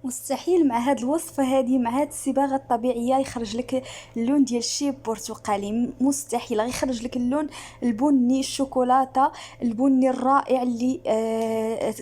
مستحيل مع هاد الوصفه هادي، مع هاد الصباغه الطبيعيه يخرج لك اللون ديال الشيب برتقالي. مستحيل، غيخرج لك اللون البني الشوكولاته، البني الرائع اللي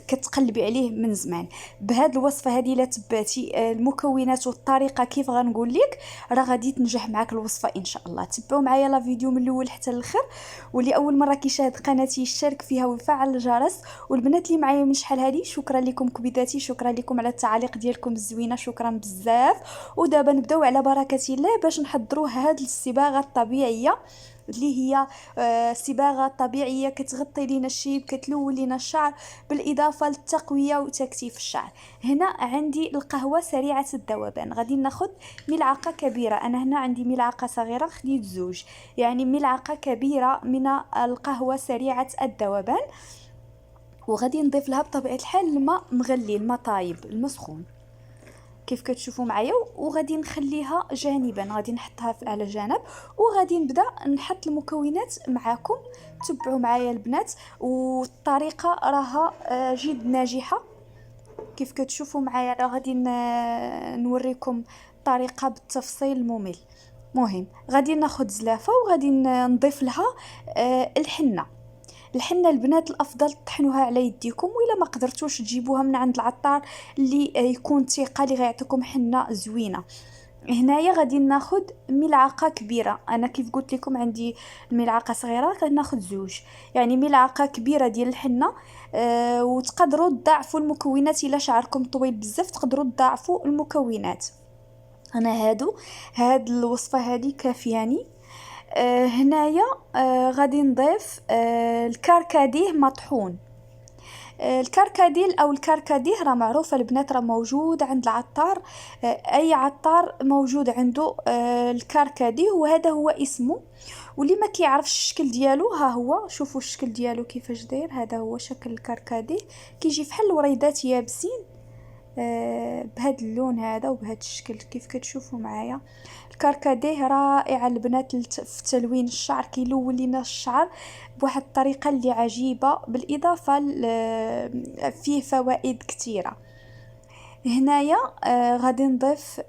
كتقلبي عليه من زمان. بهاد الوصفه هادي لا تبعتي المكونات والطريقه كيف غنقول لك، راه غادي تنجح معاك الوصفه ان شاء الله. تبعوا معايا لا فيديو من الاول حتى الاخر، واللي اول مره كيشاهد قناتي يشترك فيها ويفعل الجرس. والبنات اللي معايا من شحال هادي، شكرا لكم كبيداتي، شكرا لكم على التعاليق ديالكم الزوينه، شكرا بزاف. ودابا نبداو على بركه الله باش نحضروا هاد الصباغه الطبيعيه اللي هي صباغه طبيعيه كتغطي لينا الشيب، كتلون لينا الشعر، بالاضافه للتقويه وتكثيف الشعر. هنا عندي القهوه سريعه الذوبان، غادي ناخذ ملعقه كبيره، انا هنا عندي ملعقه صغيره خديت زوج، يعني ملعقه كبيره من القهوه سريعه الذوبان. وغادي نضيف لها بطبيعه الحال الماء مغلي، الماء طايب المسخون كيف كتشوفوا معايا. وغادي نخليها جانبا، غادي نحطها على جنب، وغادي نبدا نحط المكونات معاكم. تبعوا معايا البنات، والطريقه راها جد ناجحه كيف كتشوفوا معايا. راه غادي نوريكم الطريقه بالتفصيل الممل. مهم، غادي ناخذ زلافه وغادي نضيف لها الحنه. الحنه البنات الافضل تطحنوها على يديكم، وإلا ما قدرتوش تجيبوها من عند العطار اللي يكون ثقه، اللي غيعطيكم حنه زوينه. هنايا غادي ناخذ ملعقه كبيره، انا كيف قلت لكم عندي الملعقه صغيره، غناخذ زوج، يعني ملعقه كبيره ديال الحنه. وتقدروا تضاعفوا المكونات، الا شعركم طويل بزاف تقدروا تضاعفوا المكونات. انا هاد الوصفه هذه كافياني. هنايا غادي نضيف الكركديه مطحون. الكركديل او الكركديه راه معروفه البنات، راه موجود عند العطار. اي عطار موجود عنده الكركديه، وهذا هو اسمه. واللي ما كيعرفش الشكل ديالو، ها هو شوفوا الشكل ديالو كيفاش داير، هذا هو شكل الكركديه، كيجي فحال الوريدات يابسين بهذا اللون هذا وبهذا الشكل كيف كتشوفوا معايا. الكركديه رائع البنات في تلوين الشعر، كيلون لينا الشعر بواحد الطريقه اللي عجيبه، بالاضافه فيه فوائد كثيره. هنايا غادي نضيف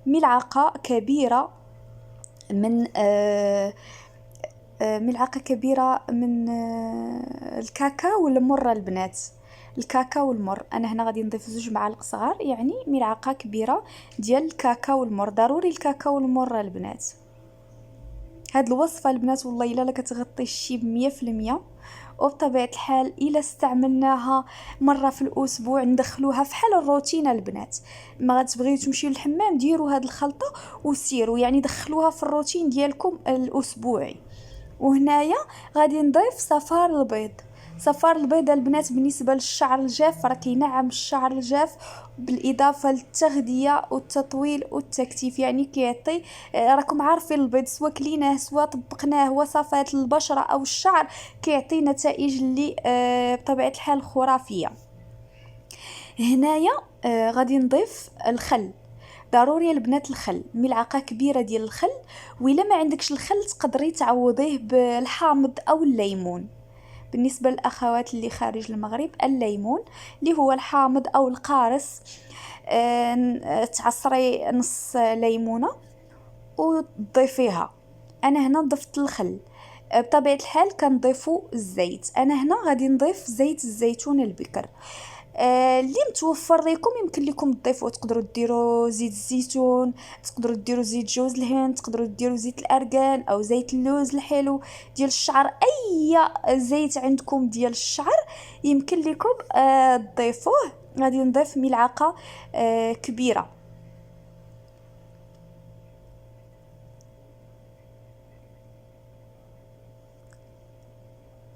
ملعقه كبيره من ملعقة كبيرة من الكاكاو والمر البنات. الكاكاو والمر، انا هنا غادي نضيف زوج معالق صغار، يعني ملعقة كبيرة ديال الكاكاو والمر. ضروري الكاكاو والمر البنات. هاد الوصفة البنات والله الا كتغطي الشيب 100%. وبطبيعة الحال إلا استعملناها مرة في الأسبوع ندخلوها في حال الروتين البنات. ما غتبغيو تمشيو للحمام، ديروا هاد الخلطة وسيروا، يعني دخلوها في الروتين ديالكم الأسبوعي. وهنايا غادي نضيف صفار البيض. صفار البيض البنات بالنسبه للشعر الجاف راه كينعم الشعر الجاف، بالاضافه للتغذيه والتطويل والتكثيف، يعني كيعطي راكم عارفين البيض سواء كليناه سواء طبقناه وصفات للبشره او الشعر، كيعطي نتائج اللي بطبيعه الحال خرافيه. هنايا غادي نضيف الخل. ضروري البنات الخل، ملعقه كبيره ديال الخل. وإلا ما عندكش الخل تقدري تعوضيه بالحامض او الليمون. بالنسبه للاخوات اللي خارج المغرب، الليمون اللي هو الحامض او القارص. تعصري نص ليمونه وتضيفيها. انا هنا ضفت الخل. بطبيعه الحال كنضيفوا الزيت، انا هنا غادي نضيف زيت الزيتون البكر. اللي متوفر لكم يمكن لكم تضيفوا، تقدروا ديروا زيت الزيتون، تقدروا ديروا زيت جوز الهند، تقدروا ديروا زيت الارغان او زيت اللوز الحلو ديال الشعر. اي زيت عندكم ديال الشعر يمكن لكم تضيفوه. غادي نضيف ملعقه كبيره.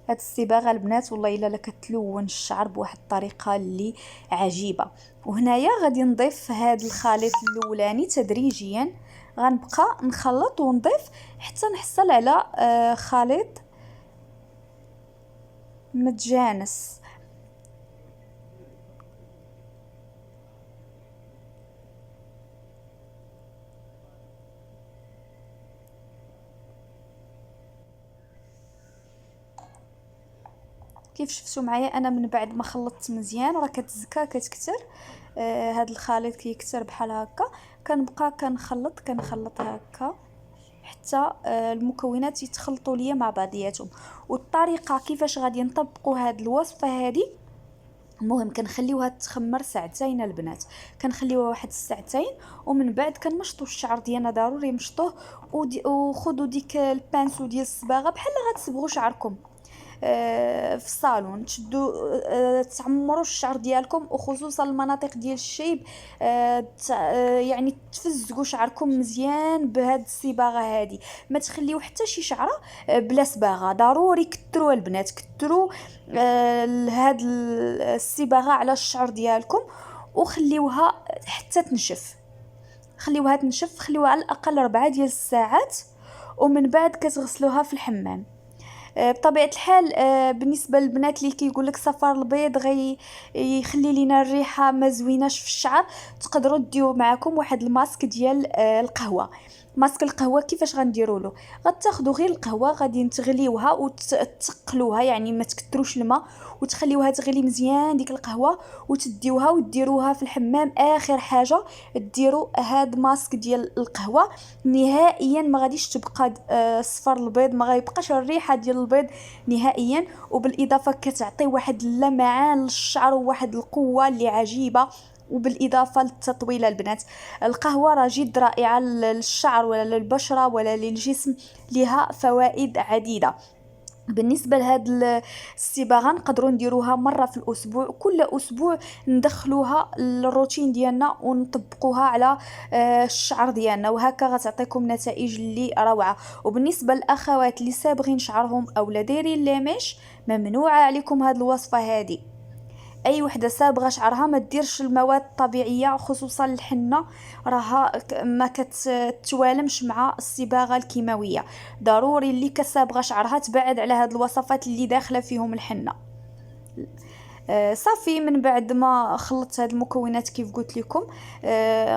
هاد الصباغه البنات والله الا كتلون الشعر بواحد الطريقه اللي عجيبه. وهنايا غادي نضيف هاد الخليط الاولاني تدريجيا، غنبقى نخلط ونضيف حتى نحصل على خليط متجانس. كيف شفتوا معايا انا من بعد ما خلطت مزيان راه كتزكى كتكتر. هاد الخليط كيكتر بحال هكا. كنبقى كنخلط هكا حتى المكونات يتخلطوا ليا مع بعضياتهم. والطريقه كيفاش غادي نطبقوا هاد الوصفه هذه، المهم كنخليوها تخمر ساعتين البنات، كنخليوها واحد الساعتين. ومن بعد كنمشطوا الشعر ديالنا، ضروري مشطوه. وخذوا ديك البانسو ديال الصباغه بحال غتصبغوا شعركم في الصالون، تشدوا تعمروا الشعر ديالكم، وخصوصا المناطق ديال الشيب. يعني تفزقوا شعركم مزيان بهاد الصباغه هذه. ما تخليو حتى شي شعره بلا صباغه، ضروري كثروا البنات، كثروا هاد الصباغه على الشعر ديالكم. وخليوها حتى تنشف، خليوها على الاقل 4 ديال الساعات. ومن بعد كتغسلوها في الحمام. بطبيعه الحال بالنسبه للبنات اللي كيقول لك صفار البيض يخلي لينا الريحه ما زويناش في الشعر، تقدروا ديو معكم واحد الماسك ديال القهوه. ماسك القهوه كيفاش غنديروا له؟ غتاخذوا غير القهوه، غادي تغليوها وتقلوها، يعني ما تكثروش الماء، وتخليوها تغلي مزيان ديك القهوه، وتديوها وديروها في الحمام. اخر حاجه ديروا هاد ماسك ديال القهوه. نهائيا ما غاديش تبقى صفر البيض، ما غيبقاش الريحه ديال البيض نهائيا. وبالاضافه كتعطي واحد اللمعان للشعر وواحد القوه اللي عجيبه. وبالاضافه للتطويل البنات، القهوه راه جد رائعه للشعر ولا للبشره ولا للجسم، لها فوائد عديده. بالنسبه لهاد الصباغه نقدروا نديروها مره في الاسبوع، كل اسبوع ندخلوها للروتين ديالنا ونطبقوها على الشعر ديالنا، وهكا غتعطيكم نتائج اللي روعه. وبالنسبه للاخوات اللي صابغين شعرهم او لا دايرين لاميش، ممنوعه عليكم هاد الوصفه هذه. اي وحده صابغه شعرها ما ديرش المواد الطبيعيه، خصوصا الحنه، راها ما كتوالمش مع الصباغه الكيماويه. ضروري اللي كصابغه شعرها تبعد على هاد الوصفات اللي داخله فيهم الحنه. صافي، من بعد ما خلطت هاد المكونات كيف قلت لكم،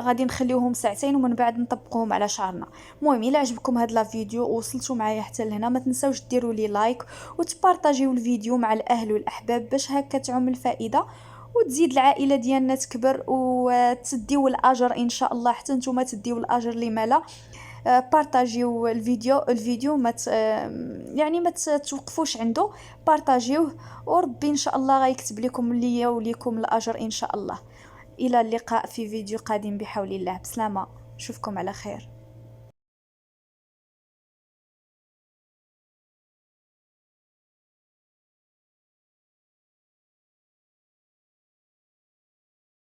غادي نخليوهم ساعتين ومن بعد نطبقوهم على شعرنا. المهم الا عجبكم هاد لا فيديو ووصلتوا معايا حتى لهنا، ما تنساوش ديروا لي لايك وتبارطاجيو الفيديو مع الاهل والاحباب باش هكا تعم الفائده وتزيد العائله ديالنا تكبر وتديو الاجر ان شاء الله. حتى نتوما تديو الاجر لما لا. بارطاجيو الفيديو يعني ما توقفوش عنده، بارطاجيوه، وربي ان شاء الله غيكتب لكم ليا وليكم الاجر ان شاء الله. الى اللقاء في فيديو قادم بحول الله. بسلامه، نشوفكم على خير.